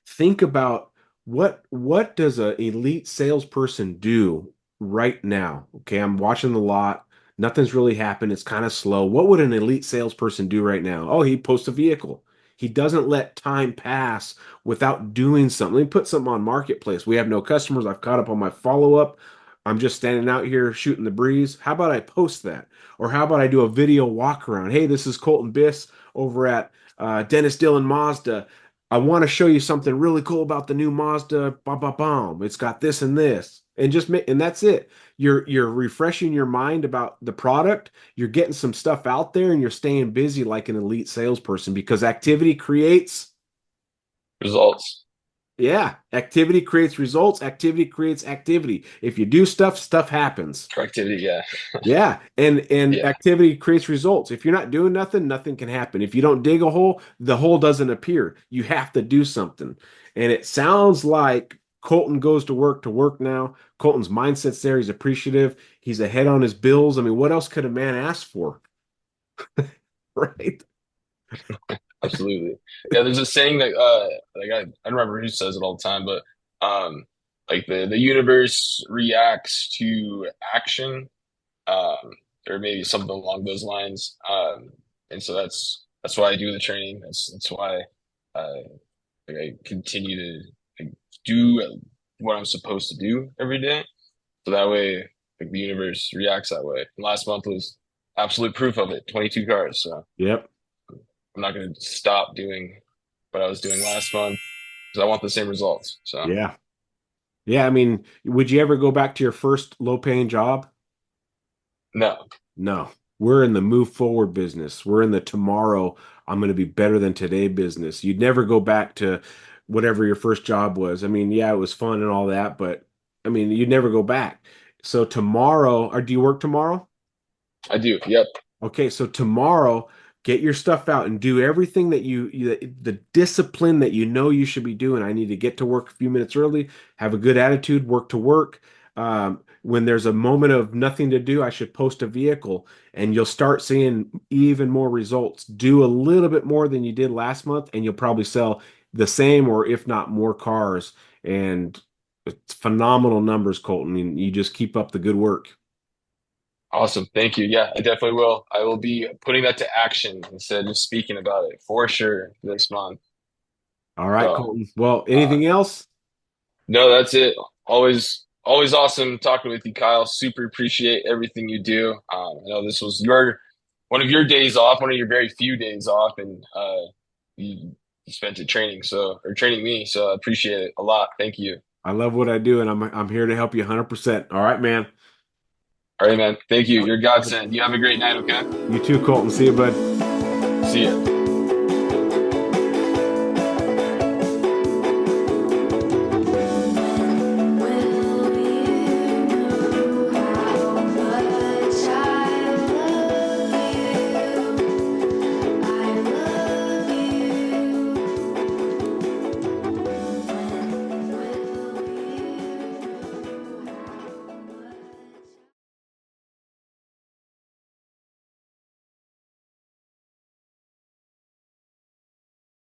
think about what does a elite salesperson do right now? Okay, I'm watching the lot. Nothing's really happened. It's kind of slow. What would an elite salesperson do right now? Oh, he posts a vehicle. He doesn't let time pass without doing something. Let me put something on marketplace. We have no customers. I've caught up on my follow-up. I'm just standing out here shooting the breeze. How about I post that? Or how about I do a video walk around? Hey, this is Colton Biss over at Dennis Dillon Mazda. I want to show you something really cool about the new Mazda. Bum, bum, bum. It's got this and this, and and that's it. You're refreshing your mind about the product. You're getting some stuff out there, and you're staying busy like an elite salesperson because activity creates. Results Yeah, activity creates results. Activity creates activity. If you do stuff, stuff happens. productivity. Yeah, Yeah, and yeah, activity creates results. If you're not doing nothing, nothing can happen. If you don't dig a hole, the hole doesn't appear. You have to do something. And it sounds like Colton goes to work now. Colton's mindset's there. He's appreciative. He's ahead on his bills. I mean, what else could a man ask for? Right? absolutely. Yeah, there's a saying that like I don't remember who says it all the time, but um, like the universe reacts to action, um, or maybe something along those lines. And so that's why I do the training. That's why uh, like I continue to like, do what I'm supposed to do every day. So that way, like the universe reacts that way. And last month was absolute proof of it. 22 cars. So Yep. I'm not going to stop doing what I was doing last month because I want the same results. So Yeah. Yeah. I mean, would you ever go back to your first low paying job? no, No. We're in the move forward business. We're in the tomorrow, I'm going to be better than today business. You'd never go back to whatever your first job was. I mean, yeah, it was fun and all that, but I mean, you'd never go back. So tomorrow, or do you work tomorrow? I do. Yep. Okay, so tomorrow, get your stuff out and do everything that the discipline that you know you should be doing. I need to get to work a few minutes early, have a good attitude, work to work. When there's a moment of nothing to do, I should post a vehicle and you'll start seeing even more results. Do a little bit more than you did last month, and you'll probably sell the same or if not more cars. And it's phenomenal numbers, Colton. And you just keep up the good work. Awesome. Thank you. Yeah, I definitely will. I will be putting that to action instead of speaking about it for sure this month. All right, So, Colton. Well, uh, anything else? no, that's it. Always awesome talking with you, Kyle. Super appreciate everything you do. I know this was your one of your days off, one of your very few days off, and you spent it training, so or training me. So I appreciate it a lot. Thank you. I love what I do, and I'm here to help you 100%. All right, man. All right, man. Thank you. You're a godsend. You have a great night, okay? You too, Colton. See you, bud. See ya.